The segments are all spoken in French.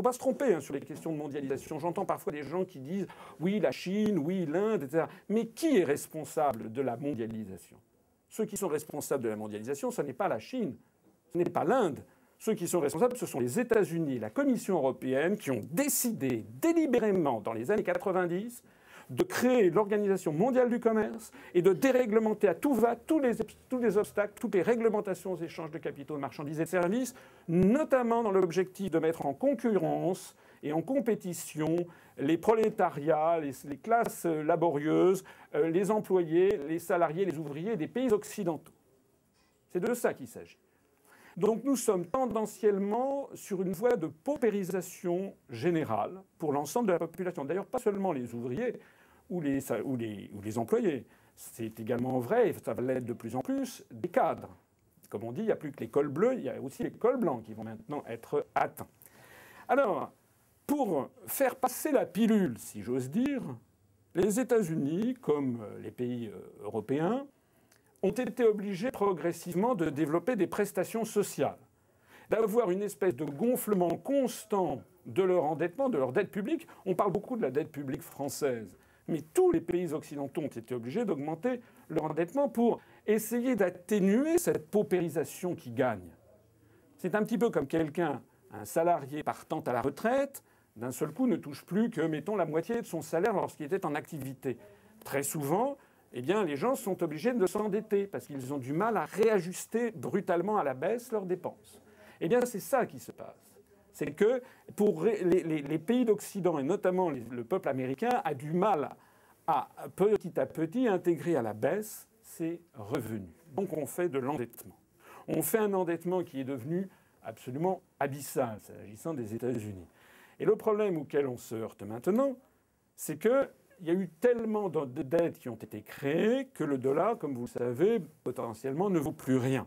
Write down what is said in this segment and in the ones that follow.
faut pas se tromper sur les questions de mondialisation. J'entends parfois des gens qui disent « oui, la Chine, oui, l'Inde, etc. » Mais qui est responsable de la mondialisation? Ceux qui sont responsables de la mondialisation, ce n'est pas la Chine, ce n'est pas l'Inde. Ceux qui sont responsables, ce sont les États-Unis et la Commission européenne qui ont décidé délibérément dans les années 90 de créer l'Organisation mondiale du commerce et de déréglementer à tout va tous les obstacles, toutes les réglementations aux échanges de capitaux, de marchandises et de services, notamment dans l'objectif de mettre en concurrence et en compétition les prolétariats, les classes laborieuses, les employés, les salariés, les ouvriers des pays occidentaux. C'est de ça qu'il s'agit. Donc nous sommes tendanciellement sur une voie de paupérisation générale pour l'ensemble de la population. D'ailleurs, pas seulement les ouvriers ou les employés. C'est également vrai, et ça va l'être de plus en plus, des cadres. Comme on dit, il n'y a plus que les cols bleus, il y a aussi les cols blancs qui vont maintenant être atteints. Alors, pour faire passer la pilule, si j'ose dire, les États-Unis, comme les pays européens, ont été obligés progressivement de développer des prestations sociales, d'avoir une espèce de gonflement constant de leur endettement, de leur dette publique. On parle beaucoup de la dette publique française, mais tous les pays occidentaux ont été obligés d'augmenter leur endettement pour essayer d'atténuer cette paupérisation qui gagne. C'est un petit peu comme quelqu'un, un salarié partant à la retraite, d'un seul coup ne touche plus que, mettons, la moitié de son salaire lorsqu'il était en activité. Très souvent, eh bien, les gens sont obligés de s'endetter parce qu'ils ont du mal à réajuster brutalement à la baisse leurs dépenses. Eh bien, c'est ça qui se passe. C'est que pour les pays d'Occident, et notamment le peuple américain, a du mal à petit intégrer à la baisse ses revenus. Donc on fait de l'endettement. On fait un endettement qui est devenu absolument abyssal, s'agissant des États-Unis. Et le problème auquel on se heurte maintenant, c'est que il y a eu tellement de dettes qui ont été créées que le dollar, comme vous le savez, potentiellement ne vaut plus rien.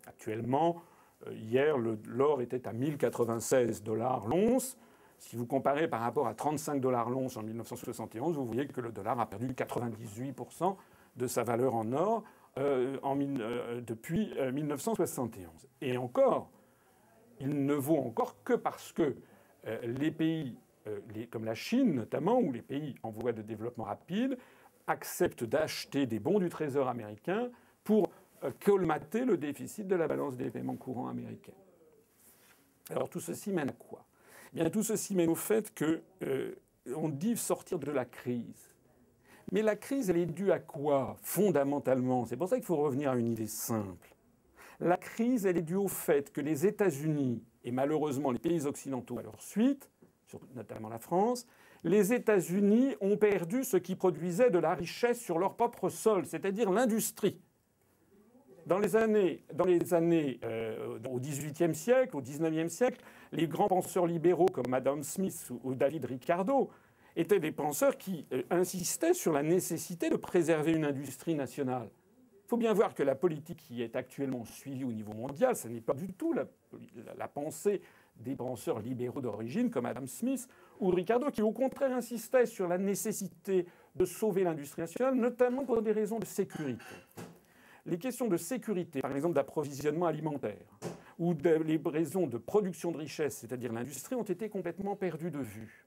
Actuellement, hier, l'or était à 1096 $ l'once. Si vous comparez par rapport à 35 $ l'once en 1971, vous voyez que le dollar a perdu 98% de sa valeur en or depuis 1971. Et encore, il ne vaut encore que parce que les pays comme la Chine notamment, ou les pays en voie de développement rapide, acceptent d'acheter des bons du Trésor américain pour colmater le déficit de la balance des paiements courants américaine. Alors tout ceci mène à quoi? Eh bien, tout ceci mène au fait qu'on dit sortir de la crise. Mais la crise, elle est due à quoi, fondamentalement? C'est pour ça qu'il faut revenir à une idée simple. La crise, elle est due au fait que les États-Unis, et malheureusement les pays occidentaux à leur suite, notamment la France, les États-Unis ont perdu ce qui produisait de la richesse sur leur propre sol, c'est-à-dire l'industrie. Au XVIIIe siècle, au XIXe siècle, les grands penseurs libéraux comme Adam Smith ou David Ricardo étaient des penseurs qui insistaient sur la nécessité de préserver une industrie nationale. Il faut bien voir que la politique qui est actuellement suivie au niveau mondial, ce n'est pas du tout la pensée des penseurs libéraux d'origine comme Adam Smith ou Ricardo, qui au contraire insistaient sur la nécessité de sauver l'industrie nationale, notamment pour des raisons de sécurité. Les questions de sécurité, par exemple d'approvisionnement alimentaire, ou les raisons de production de richesse, c'est-à-dire l'industrie, ont été complètement perdues de vue.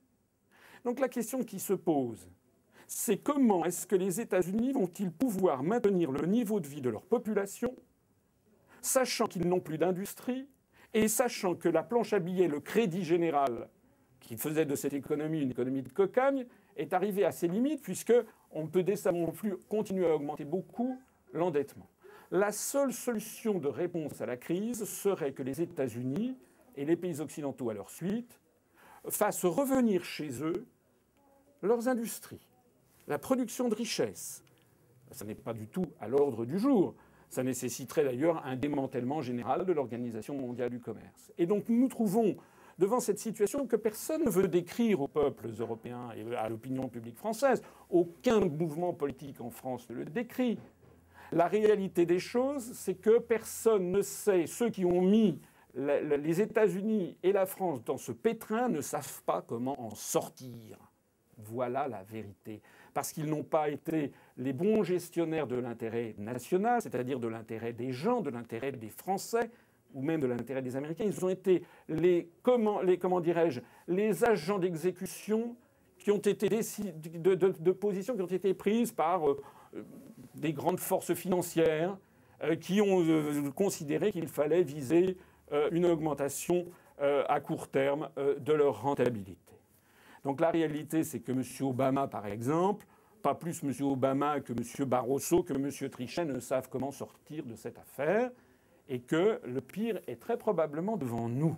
Donc la question qui se pose, c'est comment est-ce que les États-Unis vont-ils pouvoir maintenir le niveau de vie de leur population, sachant qu'ils n'ont plus d'industrie, et sachant que la planche à billets, le Crédit Général, qui faisait de cette économie une économie de cocagne, est arrivé à ses limites, puisqu'on ne peut décemment plus continuer à augmenter beaucoup l'endettement. La seule solution de réponse à la crise serait que les États-Unis et les pays occidentaux à leur suite fassent revenir chez eux leurs industries, la production de richesses. Ça n'est pas du tout à l'ordre du jour. Ça nécessiterait d'ailleurs un démantèlement général de l'Organisation mondiale du commerce. Et donc nous nous trouvons devant cette situation que personne ne veut décrire aux peuples européens et à l'opinion publique française. Aucun mouvement politique en France ne le décrit. La réalité des choses, c'est que personne ne sait, ceux qui ont mis les États-Unis et la France dans ce pétrin ne savent pas comment en sortir. Voilà la vérité. Parce qu'ils n'ont pas été les bons gestionnaires de l'intérêt national, c'est-à-dire de l'intérêt des gens, de l'intérêt des Français, ou même de l'intérêt des Américains. Ils ont été les agents d'exécution qui ont été de positions qui ont été prises par des grandes forces financières qui ont considéré qu'il fallait viser une augmentation à court terme de leur rentabilité. Donc la réalité, c'est que M. Obama, par exemple, pas plus M. Obama que M. Barroso, que M. Trichet ne savent comment sortir de cette affaire, et que le pire est très probablement devant nous.